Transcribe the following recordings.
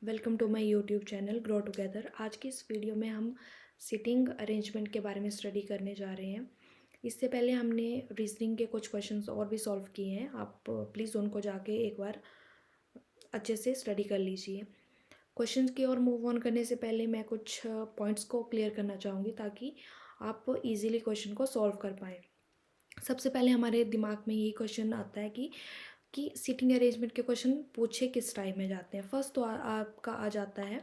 Welcome to my YouTube channel grow together. आज की इस वीडियो में हम सिटिंग अरेंजमेंट के बारे में स्टडी करने जा रहे हैं। इससे पहले हमने रीजनिंग के कुछ क्वेश्चंस और भी सॉल्व किए हैं। आप प्लीज़ उनको जाके एक बार अच्छे से स्टडी कर लीजिए। क्वेश्चंस की ओर मूव ऑन करने से पहले मैं कुछ पॉइंट्स को क्लियर करना चाहूँगी ताकि आप इजीली क्वेश्चन को सॉल्व कर पाएँ। सबसे पहले हमारे दिमाग में ये क्वेश्चन आता है कि सीटिंग अरेंजमेंट के क्वेश्चन पूछे किस टाइप में जाते हैं। फर्स्ट तो आपका आ जाता है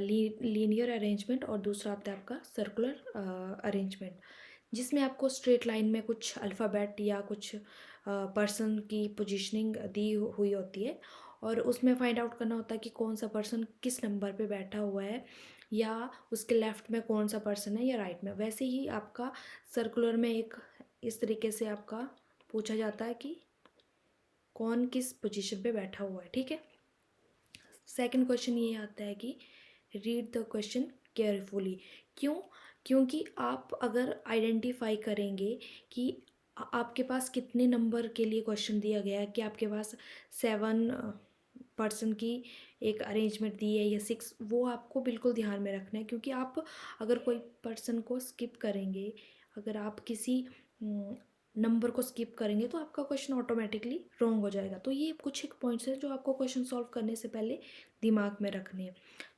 लीनियर अरेंजमेंट और दूसरा आता है आपका सर्कुलर अरेंजमेंट, जिसमें आपको स्ट्रेट लाइन में कुछ अल्फ़ाबेट या कुछ पर्सन की पोजीशनिंग दी हुई होती है और उसमें फाइंड आउट करना होता है कि कौन सा पर्सन किस नंबर पे बैठा हुआ है या उसके लेफ़्ट में कौन सा पर्सन है या राइट में। वैसे ही आपका सर्कुलर में एक इस तरीके से आपका पूछा जाता है कि कौन किस पोजीशन पे बैठा हुआ है। ठीक है। सेकंड क्वेश्चन ये आता है कि रीड द क्वेश्चन केयरफुली। क्यों? क्योंकि आप अगर आइडेंटिफाई करेंगे कि आपके पास कितने नंबर के लिए क्वेश्चन दिया गया है, कि आपके पास 7 पर्सन की एक अरेंजमेंट दी है या 6, वो आपको बिल्कुल ध्यान में रखना है। क्योंकि आप अगर कोई पर्सन को स्किप करेंगे, अगर आप किसी नंबर को स्किप करेंगे तो आपका क्वेश्चन ऑटोमेटिकली रॉन्ग हो जाएगा। तो ये कुछ एक पॉइंट्स हैं जो आपको क्वेश्चन सॉल्व करने से पहले दिमाग में रखने हैं।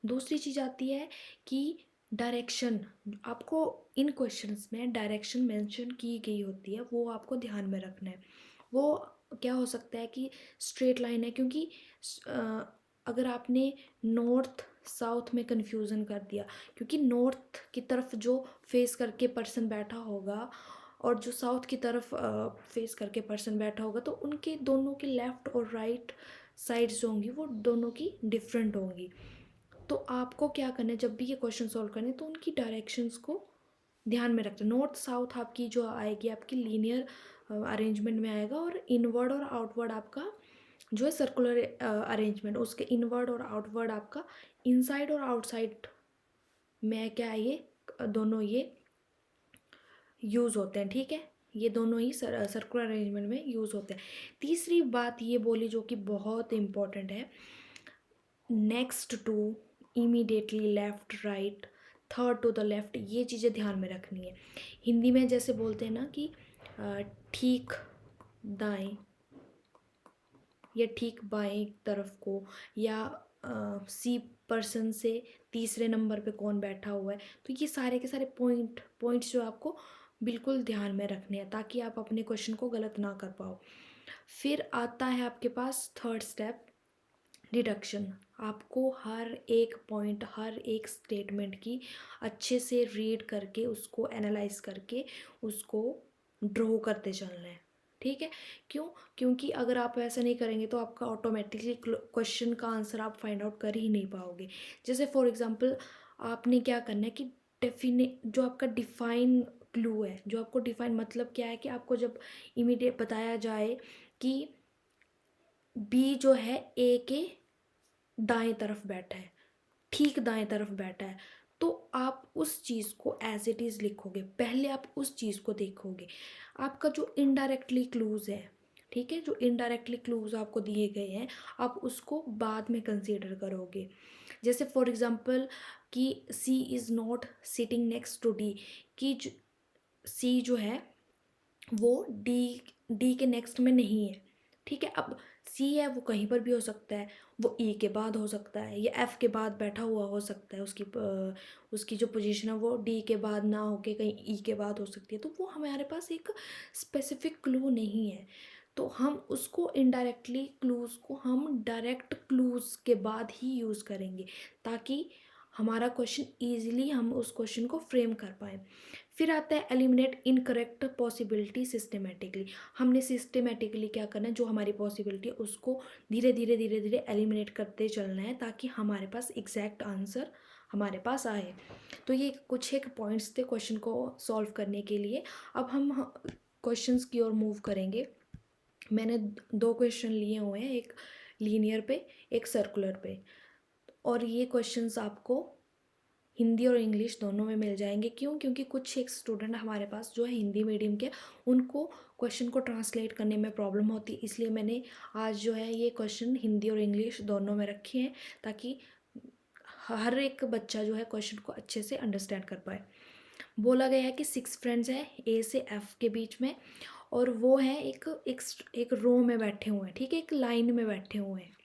दूसरी चीज़ आती है कि डायरेक्शन। आपको इन क्वेश्चंस में डायरेक्शन मेंशन की गई होती है, वो आपको ध्यान में रखना है। वो क्या हो सकता है कि स्ट्रेट लाइन है, क्योंकि अ, अगर आपने नॉर्थ साउथ में कन्फ्यूज़न कर दिया, क्योंकि नॉर्थ की तरफ जो फेस करके पर्सन बैठा होगा और जो साउथ की तरफ फेस करके पर्सन बैठा होगा, तो उनके दोनों की लेफ़्ट और राइट साइड्स जो होंगी वो दोनों की डिफरेंट होंगी। तो आपको क्या करना है, जब भी ये क्वेश्चन सॉल्व करने तो उनकी डायरेक्शंस को ध्यान में रखना। नॉर्थ साउथ आपकी जो आएगी आपकी लीनियर अरेंजमेंट में आएगा, और इनवर्ड और आउटवर्ड आपका जो है सर्कुलर अरेंजमेंट, उसके इनवर्ड और आउटवर्ड आपका इनसाइड और आउटसाइड में क्या है, ये दोनों ये यूज़ होते हैं। ठीक है। ये दोनों ही सर्कुलर अरेंजमेंट में यूज़ होते हैं। तीसरी बात ये बोली जो कि बहुत इम्पॉर्टेंट है, next to, immediately, left right, third to the left, ये चीज़ें ध्यान में रखनी है। हिंदी में जैसे बोलते हैं ना कि ठीक दाएं या ठीक बाएं तरफ को, या सी पर्सन से तीसरे नंबर पे कौन बैठा हुआ है। तो ये सारे के सारे पॉइंट्स जो आपको बिल्कुल ध्यान में रखने हैं ताकि आप अपने क्वेश्चन को गलत ना कर पाओ। फिर आता है आपके पास थर्ड स्टेप, डिडक्शन। आपको हर एक पॉइंट, हर एक स्टेटमेंट की अच्छे से रीड करके, उसको एनालाइज करके, उसको ड्रॉ करते चलना है। ठीक है। क्यों? क्योंकि अगर आप ऐसा नहीं करेंगे तो आपका ऑटोमेटिकली क्वेश्चन का आंसर आप फाइंड आउट कर ही नहीं पाओगे। जैसे फॉर एग्जांपल आपने क्या करना है कि जो आपका डिफाइन क्लू है, जो आपको डिफाइन मतलब क्या है कि आपको जब इमीडिएट बताया जाए कि बी जो है ए के दाएं तरफ बैठा है, ठीक दाएं तरफ बैठा है, तो आप उस चीज़ को एज इट इज़ लिखोगे। पहले आप उस चीज़ को देखोगे। आपका जो इनडायरेक्टली क्लूज़ है, ठीक है, जो इनडायरेक्टली क्लूज़ आपको दिए गए हैं, आप उसको बाद में कंसीडर करोगे। जैसे फॉर एग्जांपल कि C is not sitting next to D, कि सी जो है वो डी डी के नेक्स्ट में नहीं है। ठीक है। अब सी है वो कहीं पर भी हो सकता है, वो ई के बाद हो सकता है या एफ के बाद बैठा हुआ हो सकता है, उसकी जो पोजीशन है वो डी के बाद ना होके कहीं ई के बाद हो सकती है। तो वो हमारे पास एक स्पेसिफिक क्लू नहीं है, तो हम उसको इनडायरेक्टली क्लूज़ को हम डायरेक्ट क्लूज़ के बाद ही यूज़ करेंगे ताकि हमारा क्वेश्चन ईजिली हम उस क्वेश्चन को फ्रेम कर पाएँ। फिर आता है एलिमिनेट इनकरेक्ट पॉसिबिलिटी सिस्टमेटिकली। हमने सिस्टमेटिकली क्या करना है, जो हमारी पॉसिबिलिटी है उसको धीरे धीरे धीरे धीरे एलिमिनेट करते चलना है ताकि हमारे पास एग्जैक्ट आंसर हमारे पास आए। तो ये कुछ एक पॉइंट्स थे क्वेश्चन को सॉल्व करने के लिए। अब हम क्वेश्चंस की ओर मूव करेंगे। मैंने 2 क्वेश्चन लिए हुए हैं, एक लीनियर पे, एक सर्कुलर पे, और ये क्वेश्चंस आपको हिंदी और इंग्लिश दोनों में मिल जाएंगे। क्यों? क्योंकि कुछ एक स्टूडेंट हमारे पास जो है हिंदी मीडियम के, उनको क्वेश्चन को ट्रांसलेट करने में प्रॉब्लम होती है, इसलिए मैंने आज जो है ये क्वेश्चन हिंदी और इंग्लिश दोनों में रखे हैं, ताकि हर एक बच्चा जो है क्वेश्चन को अच्छे से अंडरस्टैंड कर पाए। बोला गया है कि 6 फ्रेंड्स हैं ए से एफ के बीच में, और वो हैं एक रो में बैठे हुए हैं, ठीक है, एक लाइन में बैठे हुए हैं।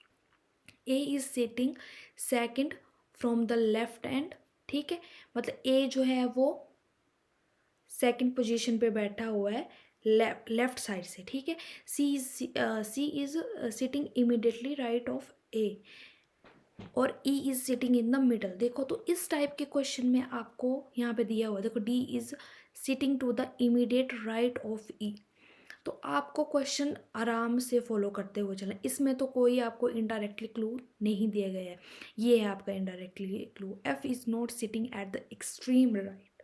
A is sitting second from the left end, ठीक है, मतलब ए जो है वो सेकंड पोजीशन पे बैठा हुआ है लेफ्ट साइड से, ठीक है। C is sitting immediately right of A, और E is sitting in the middle. देखो तो इस टाइप के क्वेश्चन में आपको यहाँ पे दिया हुआ है, देखो D is sitting to the immediate right of E. तो आपको क्वेश्चन आराम से फॉलो करते हुए चलें, इसमें तो कोई आपको इनडायरेक्टली क्लू नहीं दिया गया है। ये है आपका indirectly clue, F is not sitting at the extreme right,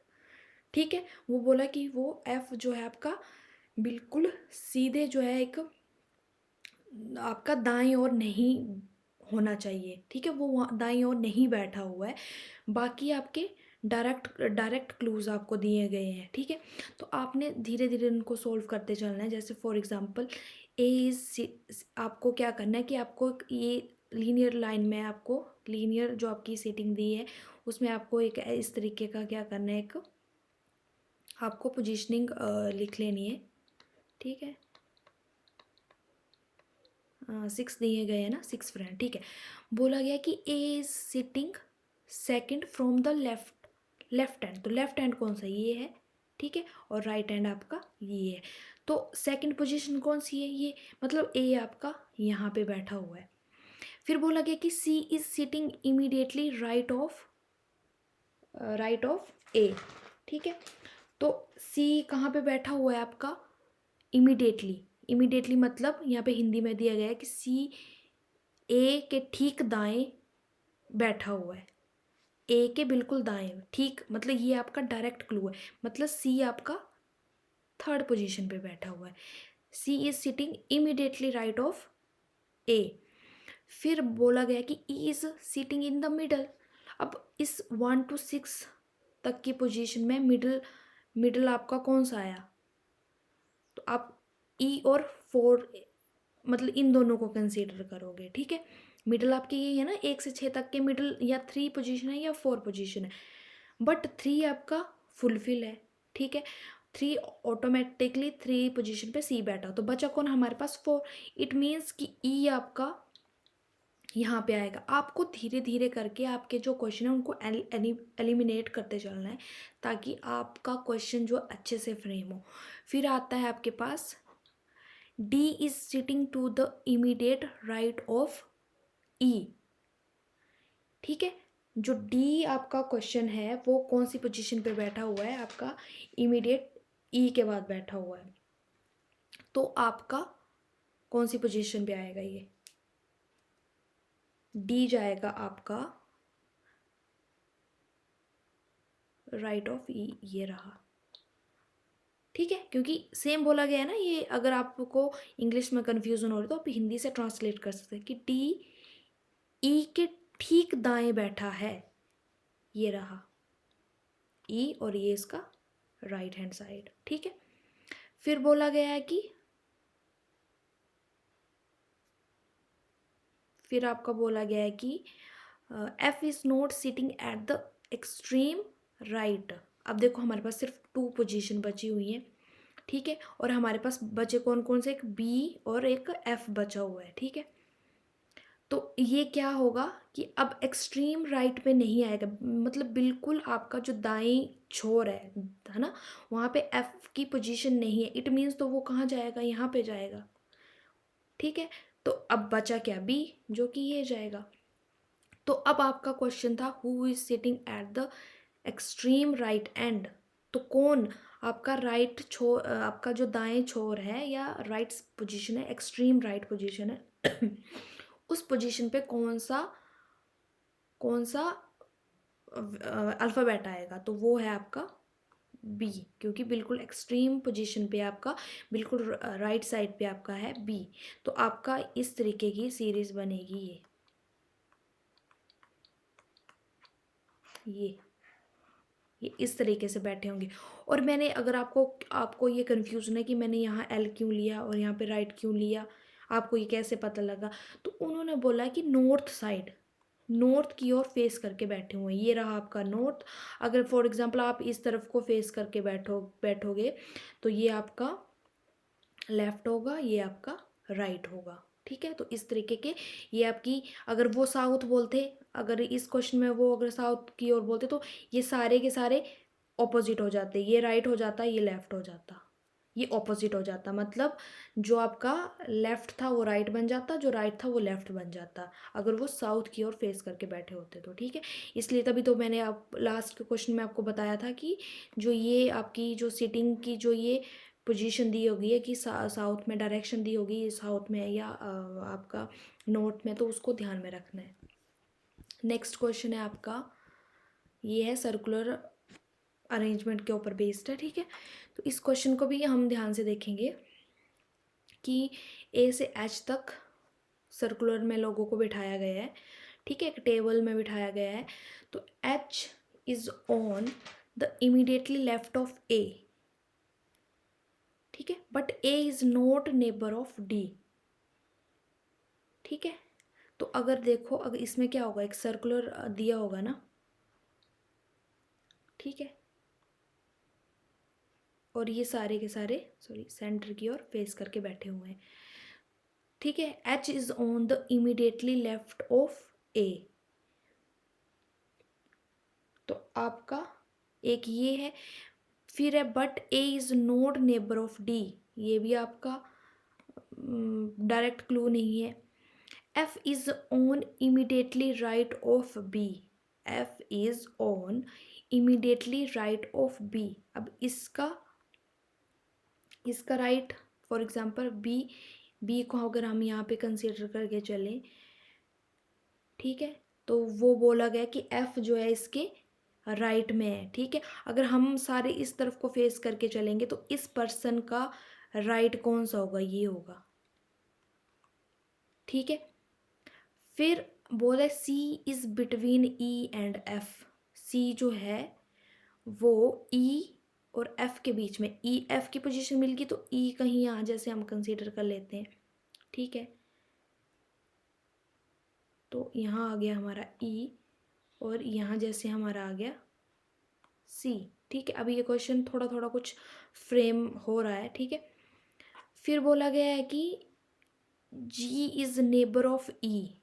ठीक है। वो बोला कि वो एफ जो है आपका बिल्कुल सीधे जो है एक आपका दाएं ओर नहीं होना चाहिए, ठीक है, वो वहाँ दाईं ओर नहीं बैठा हुआ है। बाकी आपके डायरेक्ट क्लूज आपको दिए गए हैं, ठीक है। तो आपने धीरे धीरे उनको सोल्व करते चलना है। जैसे फॉर एग्जांपल ए इज, आपको क्या करना है कि आपको ये लीनियर लाइन में, आपको लीनियर जो आपकी सेटिंग दी है उसमें आपको एक इस तरीके का क्या करना है, एक आपको पोजीशनिंग लिख लेनी है, ठीक है। 6 दिए गए हैं ना, 6 फ्रेंड, ठीक है। बोला गया कि A is sitting second from the left hand, तो लेफ्ट हैंड कौन सा, ये है, ठीक है, और राइट हैंड आपका ये है। तो सेकंड पोजीशन कौन सी है, ये, मतलब ए आपका यहाँ पे बैठा हुआ है। फिर बोला गया कि C is sitting immediately right of A, ठीक है। तो सी कहाँ पे बैठा हुआ है आपका, इमीडिएटली मतलब यहाँ पे हिंदी में दिया गया है कि सी ए के ठीक दाएं बैठा हुआ है, ए के बिल्कुल दाएं, ठीक, मतलब ये आपका डायरेक्ट क्लू है, मतलब सी आपका थर्ड पोजीशन पे बैठा हुआ है। C is sitting immediately right of A. फिर बोला गया कि E is sitting in the middle. अब इस 1 to 6 तक की पोजीशन में मिडल आपका कौन सा आया, तो आप ई और 4 मतलब इन दोनों को कंसीडर करोगे, ठीक है। मिडल आपकी ये है ना, 1 से 6 तक के मिडल या 3 पोजीशन है या 4 पोजीशन है, बट 3 आपका फुलफिल है, ठीक है। 3 ऑटोमेटिकली 3 पोजीशन पे सी बैठा, तो बचा कौन हमारे पास 4। इट मीन्स कि ई आपका यहाँ पे आएगा। आपको धीरे धीरे करके आपके जो क्वेश्चन है उनको एलिमिनेट करते चलना है, ताकि आपका क्वेश्चन जो अच्छे से फ्रेम हो। फिर आता है आपके पास D is sitting to the immediate right of E, ठीक है। जो डी आपका क्वेश्चन है वो कौन सी पोजीशन पे बैठा हुआ है, आपका इमीडिएट ई के बाद बैठा हुआ है, तो आपका कौन सी पोजीशन पे आएगा, ये डी जाएगा आपका राइट ऑफ ई, ये रहा, ठीक है। क्योंकि सेम बोला गया है ना, ये अगर आपको इंग्लिश में कन्फ्यूजन हो रही है तो आप हिंदी से ट्रांसलेट कर सकते हैं कि डी ई के ठीक दाएं बैठा है, ये रहा ई, और ये इसका राइट हैंड साइड, ठीक है। फिर बोला गया है कि फिर आपका बोला गया है कि F is not sitting at the extreme right. अब देखो हमारे पास सिर्फ 2 पोजीशन बची हुई हैं, ठीक है, और हमारे पास बचे कौन कौन से, एक बी और एक एफ बचा हुआ है, ठीक है। तो ये क्या होगा कि अब एक्सट्रीम राइट पे नहीं आएगा, मतलब बिल्कुल आपका जो दाएं छोर है ना, वहाँ पे एफ की पोजीशन नहीं है। इट मीन्स तो वो कहाँ जाएगा, यहाँ पे जाएगा, ठीक है। तो अब बचा क्या, बी, जो कि ये जाएगा। तो अब आपका क्वेश्चन था who is sitting at the extreme right and, तो कौन आपका राइट छोर, आपका जो दाएं छोर है या राइट पोजीशन है, एक्सट्रीम राइट पोजीशन है उस पोजीशन पे कौन सा अल्फ़ाबेट आएगा, तो वो है आपका बी, क्योंकि बिल्कुल एक्सट्रीम पोजीशन पे आपका बिल्कुल राइट साइड पे आपका है बी। तो आपका इस तरीके की सीरीज बनेगी ये ये इस तरीके से बैठे होंगे। और मैंने अगर आपको आपको ये कन्फ्यूज़न है कि मैंने यहाँ एल क्यों लिया और यहाँ पे राइट क्यों लिया, आपको ये कैसे पता लगा, तो उन्होंने बोला कि नॉर्थ साइड, नॉर्थ की ओर फेस करके बैठे हुए हैं। ये रहा आपका नॉर्थ। अगर फॉर एग्जांपल आप इस तरफ को फेस करके बैठोगे तो ये आपका लेफ्ट होगा, ये आपका राइट होगा। ठीक है, तो इस तरीके के ये आपकी, अगर वो साउथ बोलते, अगर इस क्वेश्चन में वो अगर साउथ की ओर बोलते तो ये सारे के सारे ऑपोजिट हो जाते, ये राइट हो जाता, ये लेफ्ट हो जाता, ये ऑपोजिट हो जाता। मतलब जो आपका लेफ्ट था वो राइट बन जाता, जो राइट था वो लेफ्ट बन जाता, अगर वो साउथ की ओर फेस करके बैठे होते तो। ठीक है, इसलिए तभी तो मैंने आप लास्ट के क्वेश्चन में आपको बताया था कि जो ये आपकी जो सिटिंग की जो ये पोजीशन दी होगी है कि साउथ में डायरेक्शन दी होगी, साउथ में या आपका नॉर्थ में, तो उसको ध्यान में रखना है। नेक्स्ट क्वेश्चन है आपका, ये है सर्कुलर अरेंजमेंट के ऊपर बेस्ड है। ठीक है, तो इस क्वेश्चन को भी हम ध्यान से देखेंगे कि ए से एच तक सर्कुलर में लोगों को बिठाया गया है। ठीक है, एक टेबल में बिठाया गया है। तो H is on the immediately left of A. ठीक है, but A is not neighbour of D. ठीक है, तो अगर देखो, अगर इसमें क्या होगा, एक सर्कुलर दिया होगा ना। ठीक है, और ये सारे के सारे सॉरी सेंटर की ओर फेस करके बैठे हुए हैं। ठीक है, H is on the immediately left of A. तो आपका एक ये है, फिर है but A is not neighbour of D. ये भी आपका डायरेक्ट क्लू नहीं है। F is on immediately right of B. F is on immediately right of B. अब इसका right, for example B, B को अगर हम यहाँ पे कंसीडर करके चलें, ठीक है, तो वो बोला गया कि एफ जो है इसके राइट में है। ठीक है, अगर हम सारे इस तरफ को फेस करके चलेंगे तो इस पर्सन का राइट कौन सा होगा, ये होगा। ठीक है, फिर बोला C is between E and F. C जो है वो ई और एफ के बीच में, ई एफ की पोजीशन मिल गई तो ई कहीं यहाँ जैसे हम कंसीडर कर लेते हैं। ठीक है, तो यहाँ आ गया हमारा ई और यहाँ जैसे हमारा आ गया सी। ठीक है, अभी ये क्वेश्चन थोड़ा थोड़ा कुछ फ्रेम हो रहा है। ठीक है, फिर बोला गया है कि जी इज नेबर ऑफ ई।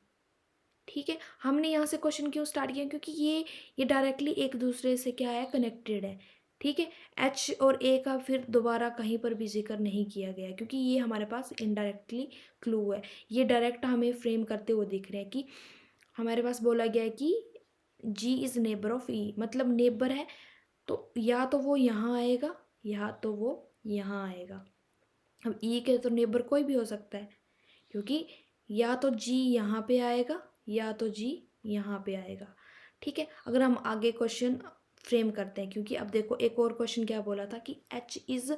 ठीक है, हमने यहाँ से क्वेश्चन क्यों स्टार्ट किया, क्योंकि ये डायरेक्टली एक दूसरे से क्या है, कनेक्टेड है। ठीक है, एच और ए का फिर दोबारा कहीं पर भी जिक्र नहीं किया गया है, क्योंकि ये हमारे पास इनडायरेक्टली क्लू है। ये डायरेक्ट हमें फ्रेम करते हुए दिख रहे हैं कि हमारे पास बोला गया है कि जी इज़ नेबर ऑफ ई, मतलब नेबर है तो या तो वो यहाँ आएगा या तो वो यहाँ आएगा। अब ई के तो नेबर कोई भी हो सकता है, क्योंकि या तो जी यहाँ पे आएगा या तो जी यहाँ पे आएगा। ठीक है, अगर हम आगे क्वेश्चन फ्रेम करते हैं, क्योंकि अब देखो एक और क्वेश्चन क्या बोला था कि H is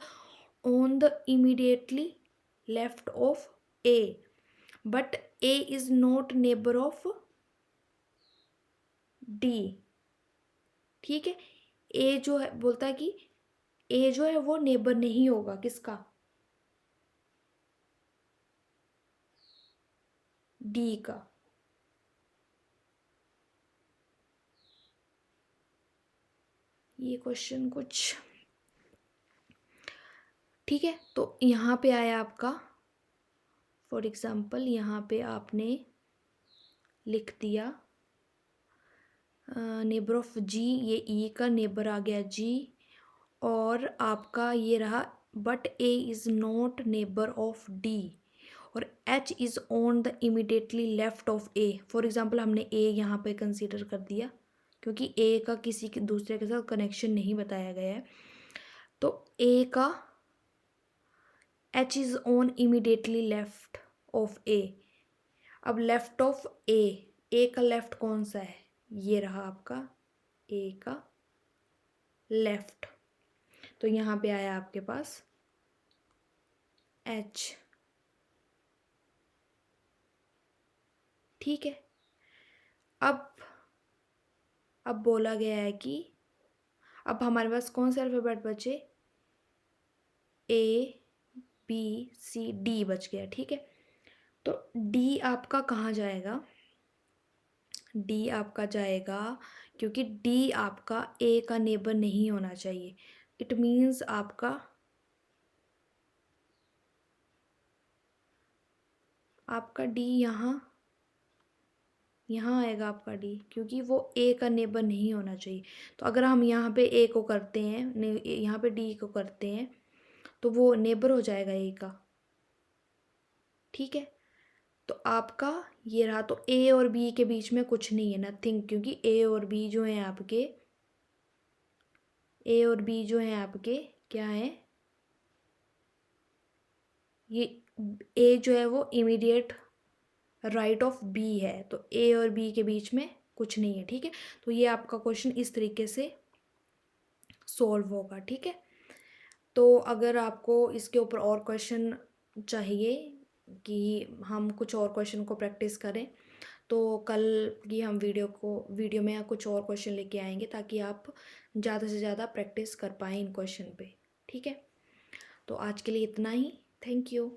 on the immediately left of A, but A is not neighbour of D. ठीक है, ए जो है बोलता है कि ए जो है वो नेबर नहीं होगा किसका, डी का। ये क्वेश्चन कुछ, ठीक है, तो यहाँ पे आया आपका, फॉर एग्जांपल यहाँ पे आपने लिख दिया नेबर ऑफ जी, ये ई का नेबर आ गया जी, और आपका ये रहा but A is not neighbour of D, और H is on the immediately left of A. For example हमने ए यहाँ पे कंसीडर कर दिया, क्योंकि ए का किसी के दूसरे के साथ कनेक्शन नहीं बताया गया है, तो ए का H is on immediately left of A. अब लेफ्ट ऑफ ए का लेफ्ट कौन सा है, ये रहा आपका ए का लेफ्ट, तो यहाँ पे आया आपके पास एच। ठीक है, अब बोला गया है कि अब हमारे पास कौन से अल्फ़ाबेट बचे, ए बी सी डी बच गया, ठीक है। तो डी आपका कहाँ जाएगा, डी आपका जाएगा, क्योंकि डी आपका ए का नेबर नहीं होना चाहिए। इट मीन्स आपका डी यहाँ आएगा आपका डी, क्योंकि वो ए का नेबर नहीं होना चाहिए। तो अगर हम यहाँ पे ए को करते हैं, यहाँ पे डी को करते हैं, तो वो नेबर हो जाएगा ए का, ठीक है। तो आपका ये रहा, तो ए और बी के बीच में कुछ नहीं है, नथिंग, क्योंकि ए और बी जो हैं आपके, ए और बी जो हैं आपके क्या है, ये ए जो है वो इमीडिएट राइट ऑफ बी है, तो ए और बी के बीच में कुछ नहीं है, ठीक है। तो ये आपका क्वेश्चन इस तरीके से सॉल्व होगा, ठीक है। तो अगर आपको इसके ऊपर और क्वेश्चन चाहिए कि हम कुछ और क्वेश्चन को प्रैक्टिस करें, तो कल की हम वीडियो में कुछ और क्वेश्चन लेके आएंगे, ताकि आप ज़्यादा से ज़्यादा प्रैक्टिस कर पाएँ इन क्वेश्चन पे, ठीक है। तो आज के लिए इतना ही, थैंक यू।